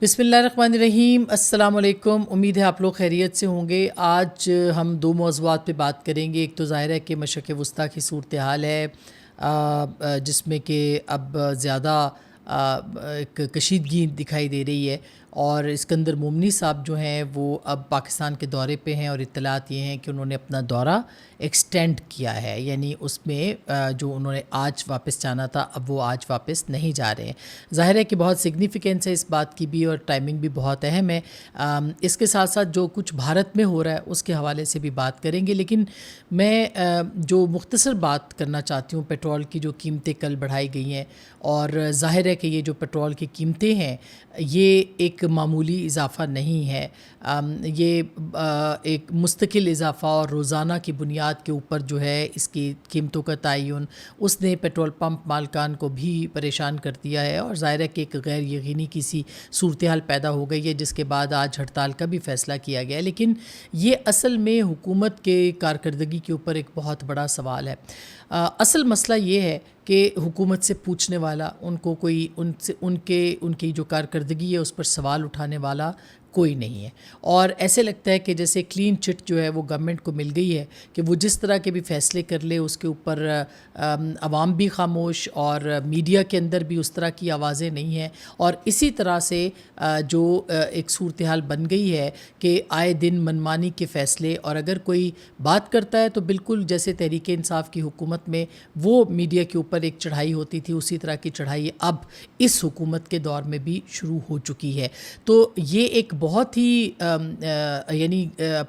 بسم اللہ الرحمن الرحیم۔ السلام علیکم، امید ہے آپ لوگ خیریت سے ہوں گے۔ آج ہم دو موضوعات پہ بات کریں گے۔ ایک تو ظاہر ہے کہ مشرق وسطیٰ کی صورتحال ہے جس میں کہ اب زیادہ ایک کشیدگی دکھائی دے رہی ہے، اور اسکندر مومنی صاحب جو ہیں وہ اب پاکستان کے دورے پہ ہیں، اور اطلاعات یہ ہیں کہ انہوں نے اپنا دورہ ایکسٹینڈ کیا ہے، یعنی اس میں جو انہوں نے آج واپس جانا تھا اب وہ آج واپس نہیں جا رہے ہیں۔ ظاہر ہے کہ بہت سگنیفیکنس ہے اس بات کی بھی، اور ٹائمنگ بھی بہت اہم ہے۔ اس کے ساتھ ساتھ جو کچھ بھارت میں ہو رہا ہے اس کے حوالے سے بھی بات کریں گے، لیکن میں جو مختصر بات کرنا چاہتی ہوں، پیٹرول کی جو قیمتیں کل بڑھائی گئی ہیں، اور ظاہر ہے کہ یہ جو پیٹرول کی قیمتیں ہیں یہ ایک معمولی اضافہ نہیں ہے، یہ ایک مستقل اضافہ اور روزانہ کی بنیاد کے اوپر جو ہے اس کی قیمتوں کا تعین اس نے پیٹرول پمپ مالکان کو بھی پریشان کر دیا ہے، اور ظاہر ہے کہ ایک غیر یقینی کسی صورتحال پیدا ہو گئی ہے جس کے بعد آج ہڑتال کا بھی فیصلہ کیا گیا ہے۔ لیکن یہ اصل میں حکومت کے کارکردگی کے اوپر ایک بہت بڑا سوال ہے۔ اصل مسئلہ یہ ہے کہ حکومت سے پوچھنے والا، ان کو کوئی ان کی جو کارکردگی ہے اس پر سوال اٹھانے والا کوئی نہیں ہے، اور ایسے لگتا ہے کہ جیسے کلین چٹ جو ہے وہ گورنمنٹ کو مل گئی ہے کہ وہ جس طرح کے بھی فیصلے کر لے اس کے اوپر عوام بھی خاموش، اور میڈیا کے اندر بھی اس طرح کی آوازیں نہیں ہیں، اور اسی طرح سے جو ایک صورتحال بن گئی ہے کہ آئے دن منمانی کے فیصلے، اور اگر کوئی بات کرتا ہے تو بالکل جیسے تحریک انصاف کی حکومت میں وہ میڈیا کے اوپر ایک چڑھائی ہوتی تھی، اسی طرح کی چڑھائی اب اس حکومت کے دور میں بھی شروع ہو چکی ہے۔ تو یہ ایک بہت ہی یعنی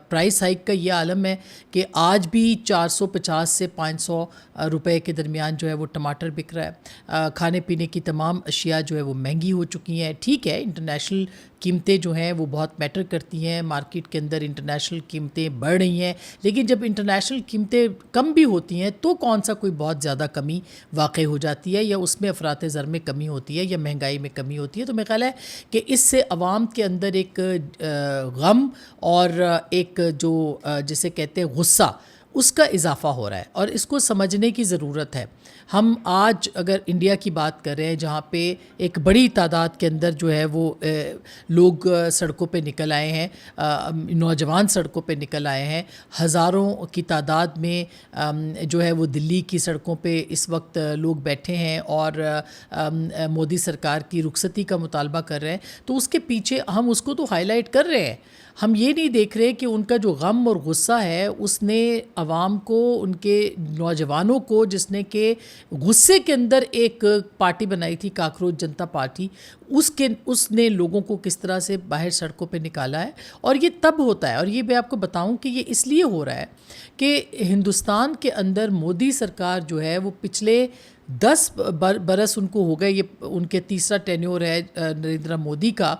پرائس ہائیک کا یہ عالم ہے کہ آج بھی 450 سے 500 روپے کے درمیان جو ہے وہ ٹماٹر بک رہا ہے۔ کھانے پینے کی تمام اشیاء جو ہے وہ مہنگی ہو چکی ہیں۔ ٹھیک ہے، انٹرنیشنل قیمتیں جو ہیں وہ بہت میٹر کرتی ہیں، مارکیٹ کے اندر انٹرنیشنل قیمتیں بڑھ رہی ہیں، لیکن جب انٹرنیشنل قیمتیں کم بھی ہوتی ہیں تو کون سا کوئی بہت زیادہ کمی واقع ہو جاتی ہے، یا اس میں افراط زر میں کمی ہوتی ہے، یا مہنگائی میں کمی ہوتی ہے۔ تو میرا خیال ہے کہ اس سے عوام کے اندر ایک غم اور ایک جو جسے کہتے ہیں غصہ، اس کا اضافہ ہو رہا ہے، اور اس کو سمجھنے کی ضرورت ہے۔ ہم آج اگر انڈیا کی بات کر رہے ہیں جہاں پہ ایک بڑی تعداد کے اندر جو ہے وہ لوگ سڑکوں پہ نکل آئے ہیں، نوجوان سڑکوں پہ نکل آئے ہیں، ہزاروں کی تعداد میں جو ہے وہ دلی کی سڑکوں پہ اس وقت لوگ بیٹھے ہیں اور مودی سرکار کی رخصتی کا مطالبہ کر رہے ہیں، تو اس کے پیچھے ہم اس کو تو ہائی لائٹ کر رہے ہیں، ہم یہ نہیں دیکھ رہے کہ ان کا جو غم اور غصہ ہے اس نے عوام کو، ان کے نوجوانوں کو، جس نے کہ غصے کے اندر ایک پارٹی بنائی تھی کاکروچ جنتا پارٹی، اس نے لوگوں کو کس طرح سے باہر سڑکوں پہ نکالا ہے۔ اور یہ تب ہوتا ہے، اور یہ میں آپ کو بتاؤں کہ یہ اس لیے ہو رہا ہے کہ ہندوستان کے اندر مودی سرکار جو ہے وہ پچھلے 10 برس ان کو ہو گئے، یہ ان کے تیسرا ٹینیور ہے نریندر مودی کا۔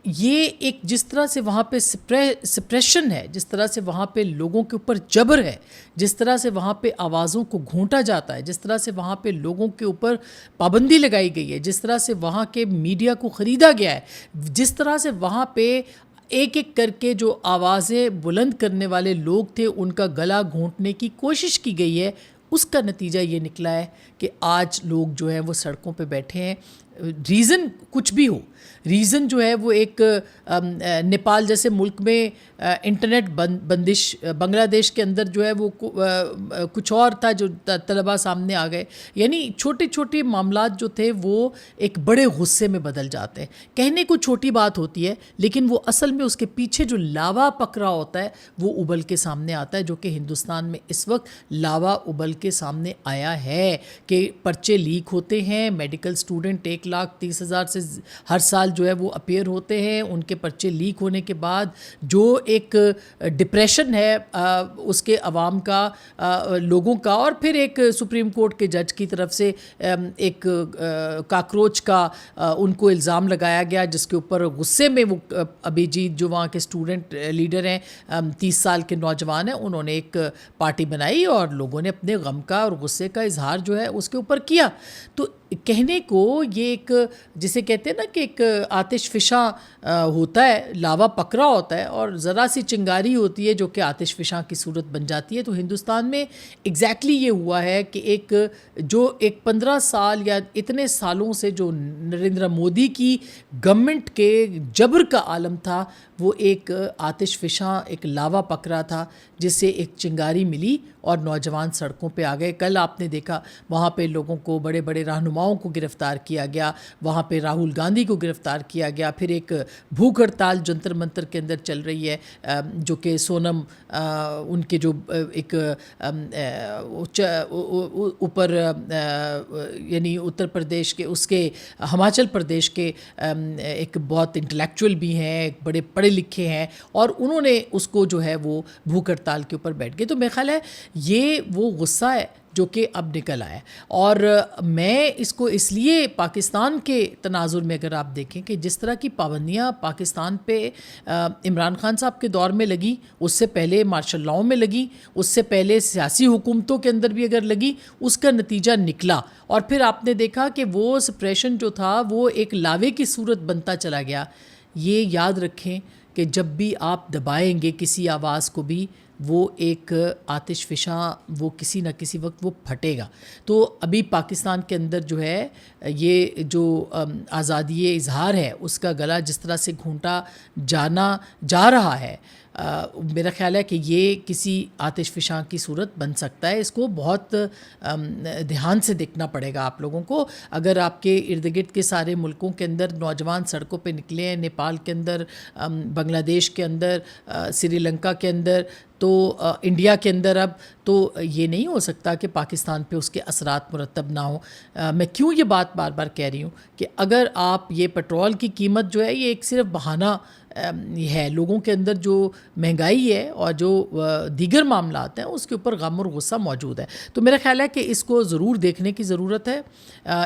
یہ ایک جس طرح سے وہاں پہ سپریشن ہے، جس طرح سے وہاں پہ لوگوں کے اوپر جبر ہے، جس طرح سے وہاں پہ آوازوں کو گھونٹا جاتا ہے، جس طرح سے وہاں پہ لوگوں کے اوپر پابندی لگائی گئی ہے، جس طرح سے وہاں کے میڈیا کو خریدا گیا ہے، جس طرح سے وہاں پہ ایک ایک کر کے جو آوازیں بلند کرنے والے لوگ تھے ان کا گلا گھونٹنے کی کوشش کی گئی ہے، اس کا نتیجہ یہ نکلا ہے کہ آج لوگ جو ہیں وہ سڑکوں پہ بیٹھے ہیں۔ ریزن کچھ بھی ہو، ریزن جو ہے وہ ایک نیپال جیسے ملک میں انٹرنیٹ بندش، بنگلہ دیش کے اندر جو ہے وہ کچھ اور تھا جو طلباء سامنے آ گئے، یعنی چھوٹے چھوٹے معاملات جو تھے وہ ایک بڑے غصے میں بدل جاتے ہیں۔ کہنے کو چھوٹی بات ہوتی ہے لیکن وہ اصل میں اس کے پیچھے جو لاوا پکڑا ہوتا ہے وہ ابل کے سامنے آتا ہے، جو کہ ہندوستان میں اس وقت لاوا ابل کے سامنے آیا ہے کہ پرچے لیک ہوتے ہیں، میڈیکل اسٹوڈنٹ 1,30,000 سے ہر سال جو ہے وہ اپیئر ہوتے ہیں، ان کے پرچے لیک ہونے کے بعد جو ایک ڈپریشن ہے اس کے عوام کا، لوگوں کا، اور پھر ایک سپریم کورٹ کے جج کی طرف سے ایک کاکروچ کا ان کو الزام لگایا گیا، جس کے اوپر غصے میں وہ ابھیجیت جو وہاں کے اسٹوڈنٹ لیڈر ہیں، 30 سال کے نوجوان ہیں، انہوں نے ایک پارٹی بنائی اور لوگوں نے اپنے غم کا اور غصے کا اظہار جو ہے اس کے اوپر کیا۔ تو کہنے کو یہ ایک جسے کہتے ہیں نا کہ ایک آتش فشاں ہوتا ہے، لاوا پکڑا ہوتا ہے اور ذرا سی چنگاری ہوتی ہے جو کہ آتش فشاں کی صورت بن جاتی ہے. تو ہندوستان میں ایگزیکٹلی یہ ہوا ہے کہ ایک 15 سال یا اتنے سالوں سے جو نریندر مودی کی گورنمنٹ کے جبر کا عالم تھا وہ ایک آتش فشاں ایک لاوا پکڑا تھا جس سے ایک چنگاری ملی اور نوجوان سڑکوں پہ آ گئے. کل آپ نے دیکھا وہاں پہ لوگوں کو بڑے بڑے رہنماؤں کو گرفتار کیا گیا، وہاں پہ راہل گاندھی کو گرفتار کیا گیا. پھر ایک بھوک ہڑتال جنتر منتر کے اندر چل رہی ہے جو کہ سونم ان کے جو ایک اوپر یعنی اتر پردیش کے اس کے ہماچل پردیش کے ایک بہت انٹلیکچوئل بھی ہیں، ایک بڑے پڑھے لکھے ہیں، اور انہوں نے اس کو جو ہے وہ بھوک ہڑتال کے اوپر بیٹھ گئے. تو میرا خیال ہے یہ وہ غصہ ہے جو کہ اب نکل آیا. اور میں اس کو اس لیے پاکستان کے تناظر میں اگر آپ دیکھیں کہ جس طرح کی پابندیاں پاکستان پہ عمران خان صاحب کے دور میں لگی، اس سے پہلے مارشل لاؤ میں لگی، اس سے پہلے سیاسی حکومتوں کے اندر بھی اگر لگی، اس کا نتیجہ نکلا. اور پھر آپ نے دیکھا کہ وہ سپریشن جو تھا وہ ایک لاوے کی صورت بنتا چلا گیا. یہ یاد رکھیں کہ جب بھی آپ دبائیں گے کسی آواز کو بھی وہ ایک آتش فشاں وہ کسی نہ کسی وقت وہ پھٹے گا. تو ابھی پاکستان کے اندر جو ہے یہ جو آزادی اظہار ہے اس کا گلا جس طرح سے گھونٹا جا رہا ہے، میرا خیال ہے کہ یہ کسی آتش فشاں کی صورت بن سکتا ہے. اس کو بہت دھیان سے دیکھنا پڑے گا آپ لوگوں کو. اگر آپ کے ارد گرد کے سارے ملکوں کے اندر نوجوان سڑکوں پہ نکلے ہیں، نیپال کے اندر، بنگلہ دیش کے اندر، سری لنکا کے اندر، تو انڈیا کے اندر، اب تو یہ نہیں ہو سکتا کہ پاکستان پہ اس کے اثرات مرتب نہ ہوں. میں کیوں یہ بات بار بار کہہ رہی ہوں کہ اگر آپ یہ پیٹرول کی قیمت جو ہے یہ ایک صرف بہانہ ہے، لوگوں کے اندر جو مہنگائی ہے اور جو دیگر معاملات ہیں اس کے اوپر غم اور غصہ موجود ہے. تو میرا خیال ہے کہ اس کو ضرور دیکھنے کی ضرورت ہے،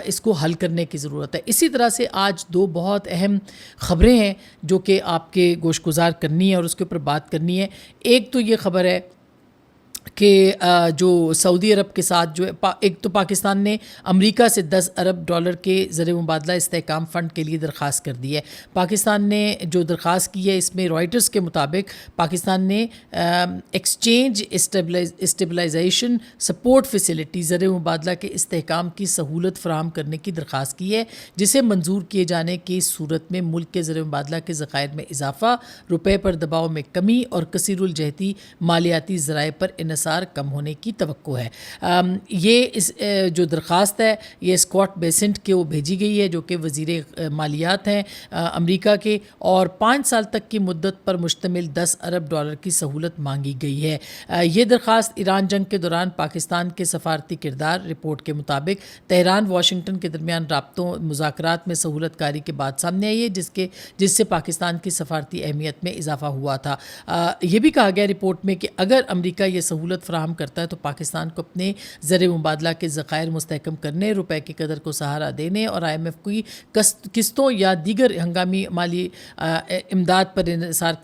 اس کو حل کرنے کی ضرورت ہے. اسی طرح سے آج دو بہت اہم خبریں ہیں جو کہ آپ کے گوش گزار کرنی ہے اور اس کے اوپر بات کرنی ہے. ایک تو یہ خبر ہے کہ جو سعودی عرب کے ساتھ جو ایک تو پاکستان نے امریکہ سے $10 ارب کے زر مبادلہ استحکام فنڈ کے لیے درخواست کر دی ہے. پاکستان نے جو درخواست کی ہے اس میں رائٹرز کے مطابق پاکستان نے ایکسچینج اسٹیبلائزیشن سپورٹ فیسلٹی زر مبادلہ کے استحکام کی سہولت فراہم کرنے کی درخواست کی ہے، جسے منظور کیے جانے کی صورت میں ملک کے زر مبادلہ کے ذخائر میں اضافہ، روپے پر دباؤ میں کمی اور کثیر الجہتی مالیاتی ذرائع پر انحصار کم ہونے کی توقع ہے. یہ جو درخواست ہے یہ اسکاٹ بیسنٹ کے وہ بھیجی گئی ہے جو کہ وزیر مالیات ہیں امریکہ کے، اور 5 سال تک کی مدت پر مشتمل $10 ارب کی سہولت مانگی گئی ہے. یہ درخواست ایران جنگ کے دوران پاکستان کے سفارتی کردار رپورٹ کے مطابق تہران واشنگٹن کے درمیان رابطوں مذاکرات میں سہولت کاری کے بعد سامنے آئی ہے، جس سے پاکستان کی سفارتی اہمیت میں اضافہ ہوا تھا. یہ بھی کہا گیا رپورٹ میں کہ اگر امریکہ یہ سہولت فراہم کرتا ہے تو پاکستان کو اپنے زر مبادلہ کے ذخائر مستحکم کرنے، روپے کی قدر کو سہارا دینے اور IMF کی قسطوں یا دیگر ہنگامی مالی امداد پر انحصار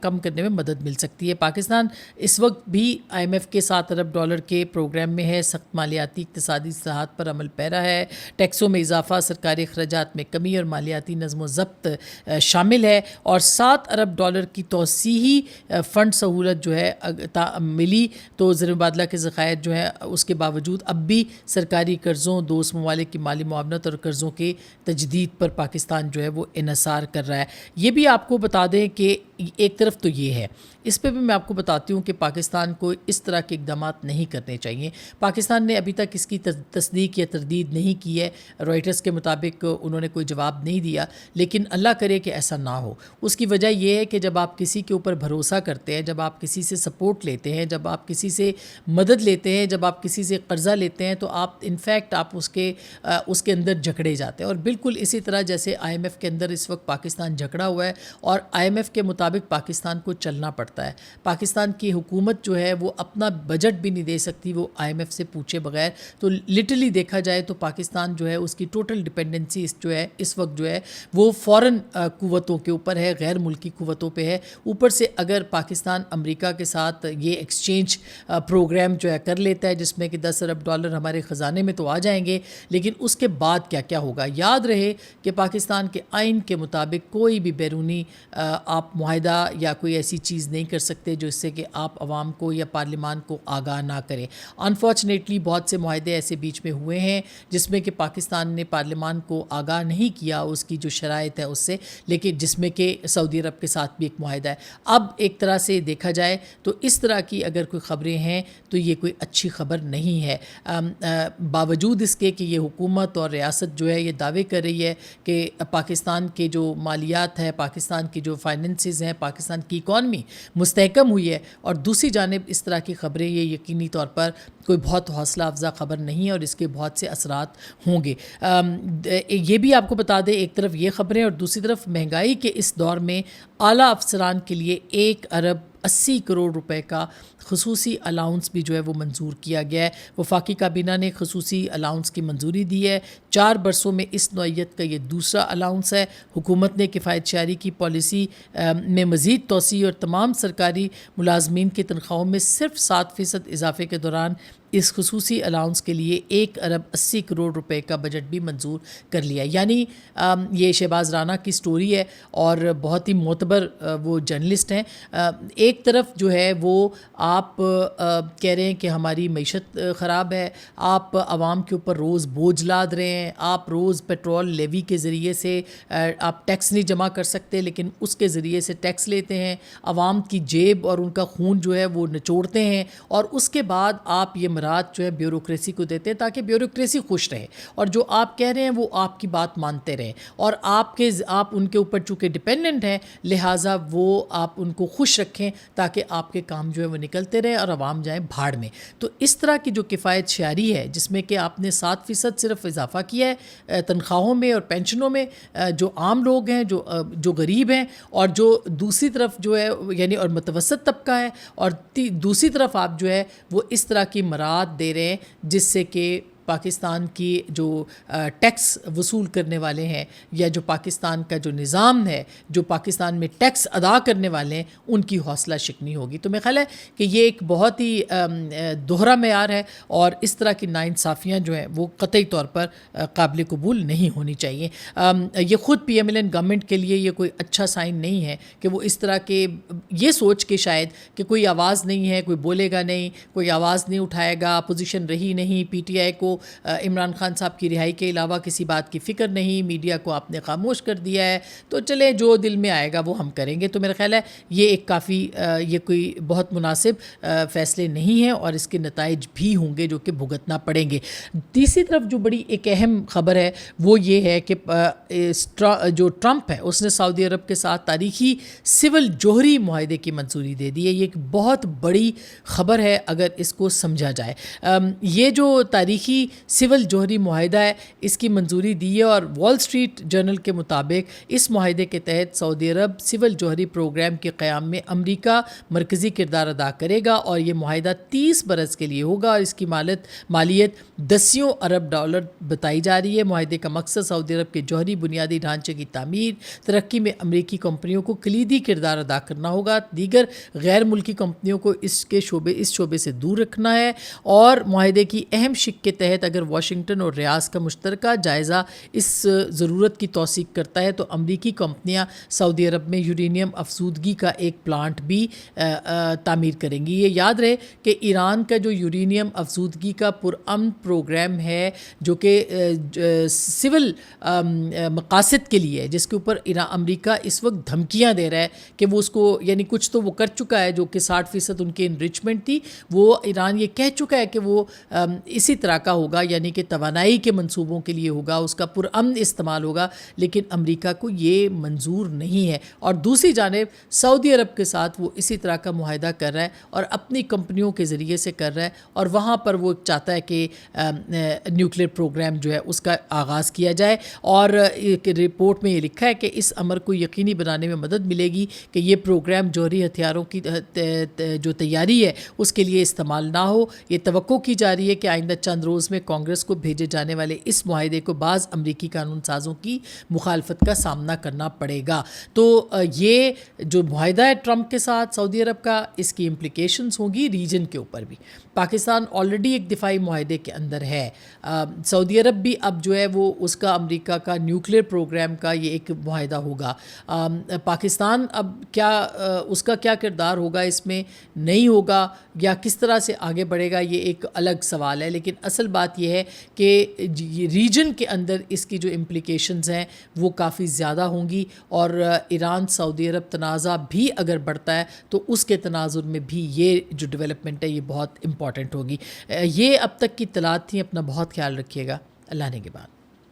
کم کرنے میں مدد مل سکتی ہے. پاکستان اس وقت بھی IMF کے $7 ارب کے پروگرام میں ہے، سخت مالیاتی اقتصادی اصلاحات پر عمل پیرا ہے، ٹیکسوں میں اضافہ، سرکاری اخراجات میں کمی اور مالیاتی نظم و ضبط شامل ہے. اور $7 ارب کی توسیعی فنڈ سہولت جو ہے ملی تو زر مبادلہ کے ذخائر جو ہیں اس کے باوجود اب بھی سرکاری قرضوں، دوست ممالک کی مالی معاونت اور قرضوں کے تجدید پر پاکستان جو ہے وہ انحصار کر رہا ہے. یہ بھی آپ کو بتا دیں کہ ایک طرف تو یہ ہے، اس پہ بھی میں آپ کو بتاتی ہوں کہ پاکستان کو اس طرح کے اقدامات نہیں کرنے چاہیے. پاکستان نے ابھی تک اس کی تصدیق یا تردید نہیں کی ہے، رائٹرز کے مطابق انہوں نے کوئی جواب نہیں دیا، لیکن اللہ کرے کہ ایسا نہ ہو. اس کی وجہ یہ ہے کہ جب آپ کسی کے اوپر بھروسہ کرتے ہیں، جب آپ کسی سے سپورٹ لیتے ہیں، جب آپ کسی سے مدد لیتے ہیں، جب آپ کسی سے قرضہ لیتے ہیں تو آپ انفیکٹ آپ اس کے اندر جکڑے جاتے ہیں. اور بالکل اسی طرح جیسے IMF کے اندر اس وقت پاکستان جکڑا ہوا ہے اور IMF کے مطابق پاکستان کو چلنا پڑتا پڑتا ہے. پاکستان کی حکومت جو ہے وہ اپنا بجٹ بھی نہیں دے سکتی وہ IMF سے پوچھے بغیر. تو لٹرلی دیکھا جائے تو پاکستان جو ہے اس کی ٹوٹل ڈپینڈنسی جو ہے اس وقت جو ہے وہ فورن قوتوں کے اوپر ہے, غیر ملکی قوتوں پہ ہے. اوپر سے اگر پاکستان امریکہ کے ساتھ یہ ایکسچینج پروگرام جو ہے کر لیتا ہے جس میں کہ $10 ارب ہمارے خزانے میں تو آ جائیں گے, لیکن اس کے بعد کیا کیا ہوگا. یاد رہے کہ پاکستان کے آئین کے مطابق کوئی بھی بیرونی آپ معاہدہ یا کوئی ایسی چیز نہیں کر سکتے جو اس سے کہ آپ عوام کو یا پارلیمان کو آگاہ نہ کریں. انفارچونیٹلی بہت سے معاہدے ایسے بیچ میں ہوئے ہیں جس میں کہ پاکستان نے پارلیمان کو آگاہ نہیں کیا اس کی جو شرائط ہے اس سے, لیکن جس میں کہ سعودی عرب کے ساتھ بھی ایک معاہدہ ہے. اب ایک طرح سے دیکھا جائے تو اس طرح کی اگر کوئی خبریں ہیں تو یہ کوئی اچھی خبر نہیں ہے. باوجود اس کے کہ یہ حکومت اور ریاست جو ہے یہ دعوے کر رہی ہے کہ پاکستان کے جو مالیات ہے, پاکستان کی جو فائننسز ہیں, پاکستان کی اکانومی مستحکم ہوئی ہے, اور دوسری جانب اس طرح کی خبریں یہ یقینی طور پر کوئی بہت حوصلہ افزا خبر نہیں ہے اور اس کے بہت سے اثرات ہوں گے. یہ بھی آپ کو بتا دیں, ایک طرف یہ خبریں اور دوسری طرف مہنگائی کے اس دور میں اعلیٰ افسران کے لیے $1 ارب 80 کروڑ کا خصوصی الاؤنس بھی جو ہے وہ منظور کیا گیا ہے. وفاقی کابینہ نے خصوصی الاؤنس کی منظوری دی ہے. 4 برسوں میں اس نوعیت کا یہ دوسرا الاؤنس ہے. حکومت نے کفایت شعاری کی پالیسی میں مزید توسیع اور تمام سرکاری ملازمین کی تنخواہوں میں صرف 7% اضافے کے دوران اس خصوصی الاؤنس کے لیے $1 ارب 80 کروڑ کا بجٹ بھی منظور کر لیا. یعنی یہ شہباز رانا کی سٹوری ہے اور بہت ہی معتبر وہ جرنلسٹ ہیں. ایک طرف جو ہے وہ آپ کہہ رہے ہیں کہ ہماری معیشت خراب ہے, آپ عوام کے اوپر روز بوجھ لاد رہے ہیں, آپ روز پیٹرول لیوی کے ذریعے سے آپ ٹیکس نہیں جمع کر سکتے لیکن اس کے ذریعے سے ٹیکس لیتے ہیں, عوام کی جیب اور ان کا خون جو ہے وہ نچوڑتے ہیں, اور اس کے بعد آپ یہ مراد جو ہے بیوروکریسی کو دیتے ہیں تاکہ بیوروکریسی خوش رہے اور جو آپ کہہ رہے ہیں وہ آپ کی بات مانتے رہیں, اور آپ ان کے اوپر چونکہ ڈپینڈنٹ ہیں لہٰذا وہ آپ ان کو خوش رکھیں تاکہ آپ کے کام جو ہے وہ نکلتے رہیں اور عوام جائیں بھاڑ میں. تو اس طرح کی جو کفایت شعاری ہے جس میں کہ آپ نے 7% صرف اضافہ کیا ہے تنخواہوں میں اور پینشنوں میں, جو عام لوگ ہیں, جو غریب ہیں, اور جو دوسری طرف جو ہے یعنی اور متوسط طبقہ ہے, اور دوسری طرف آپ جو ہے وہ اس طرح کی مراد دے رہے ہیں جس سے کہ پاکستان کی جو ٹیکس وصول کرنے والے ہیں یا جو پاکستان کا جو نظام ہے, جو پاکستان میں ٹیکس ادا کرنے والے ہیں, ان کی حوصلہ شکنی ہوگی. تو میرا خیال ہے کہ یہ ایک بہت ہی دوہرا معیار ہے اور اس طرح کی ناانصافیاں جو ہیں وہ قطعی طور پر قابل قبول نہیں ہونی چاہیے. یہ خود PMLN گورنمنٹ کے لیے یہ کوئی اچھا سائن نہیں ہے کہ وہ اس طرح کے یہ سوچ کے شاید کہ کوئی آواز نہیں ہے, کوئی بولے گا نہیں, کوئی آواز نہیں اٹھائے گا, اپوزیشن رہی نہیں, PTI کو عمران خان صاحب کی رہائی کے علاوہ کسی بات کی فکر نہیں, میڈیا کو آپ نے خاموش کر دیا ہے, تو چلے جو دل میں آئے گا وہ ہم کریں گے. تو میرا خیال ہے یہ ایک کافی یہ کوئی بہت مناسب فیصلے نہیں ہیں اور اس کے نتائج بھی ہوں گے جو کہ بھگتنا پڑیں گے. تیسری طرف جو بڑی ایک اہم خبر ہے وہ یہ ہے کہ جو ٹرمپ ہے اس نے سعودی عرب کے ساتھ تاریخی سول جوہری معاہدے کی منظوری دے دی ہے. یہ ایک بہت بڑی خبر ہے اگر اس کو سمجھا جائے. یہ جو تاریخی سول جوہری معاہدہ ہے اس کی منظوری دی ہے اور وال اسٹریٹ جرنل کے مطابق اس معاہدے کے تحت سعودی عرب سول جوہری پروگرام کے قیام میں امریکہ مرکزی کردار ادا کرے گا اور یہ معاہدہ 30 برس کے لیے ہوگا اور اس کی مالیت $10 ارب بتائی جا رہی ہے. معاہدے کا مقصد سعودی عرب کے جوہری بنیادی ڈھانچے کی تعمیر, ترقی میں امریکی کمپنیوں کو کلیدی کردار ادا کرنا ہوگا, دیگر غیر ملکی کمپنیوں کو اس شعبے سے دور رکھنا ہے, اور معاہدے کی اہم شق کے تحت اگر واشنگٹن اور ریاض کا مشترکہ جائزہ اس ضرورت کی توثیق کرتا ہے تو امریکی کمپنیاں سعودی عرب میں یورینیم افزودگی کا ایک پلانٹ بھی تعمیر کریں گی. یہ یاد رہے کہ ایران کا جو یورینیم افزودگی کا پرامن پروگرام ہے جو کہ سول مقاصد کے لیے ہے, جس کے اوپر امریکہ اس وقت دھمکیاں دے رہا ہے کہ وہ اس کو یعنی کچھ تو وہ کر چکا ہے جو کہ 60% ان کی انریچمنٹ تھی, وہ ایران یہ کہہ چکا ہے کہ وہ اسی طرح کا ہوگا یعنی کہ توانائی کے منصوبوں کے لیے ہوگا, اس کا پرامن استعمال ہوگا, لیکن امریکہ کو یہ منظور نہیں ہے. اور دوسری جانب سعودی عرب کے ساتھ وہ اسی طرح کا معاہدہ کر رہا ہے اور اپنی کمپنیوں کے ذریعے سے کر رہا ہے, اور وہاں پر وہ چاہتا ہے کہ نیوکلیر پروگرام جو ہے اس کا آغاز کیا جائے. اور رپورٹ میں یہ لکھا ہے کہ اس امر کو یقینی بنانے میں مدد ملے گی کہ یہ پروگرام جوہری ہتھیاروں کی جو تیاری ہے اس کے لیے استعمال نہ ہو. یہ توقع کی جا رہی ہے کہ آئندہ چند روز میں کانگریس کو بھیجے جانے والے اس معاہدے کو بعض امریکی قانون سازوں کی مخالفت کا سامنا کرنا پڑے گا. تو یہ جو معاہدہ ہے ٹرمپ کے ساتھ سعودی عرب کا, اس کی امپلیکیشنز ہوں گی ریجن کے اوپر بھی. پاکستان آلریڈی ایک دفاعی معاہدے کے اندر ہے, سعودی عرب بھی اب جو ہے وہ اس کا امریکہ کا نیوکلیر پروگرام کا یہ ایک معاہدہ ہوگا. پاکستان اب کیا اس کا کیا کردار ہوگا اس میں, نہیں ہوگا, یا کس طرح سے آگے بڑھے گا, یہ ایک الگ سوال ہے. لیکن اصل بات یہ ہے کہ ریجن کے اندر اس کی جو امپلیکیشنز ہیں وہ کافی زیادہ ہوں گی, اور ایران سعودی عرب تنازع بھی اگر بڑھتا ہے تو اس کے تناظر میں بھی یہ جو ڈیولپمنٹ ہے یہ بہت امپورٹنٹ ہوگی. یہ اب تک کی اطلاعات تھیں. اپنا بہت خیال رکھیے گا. اللہ نے کے بعد.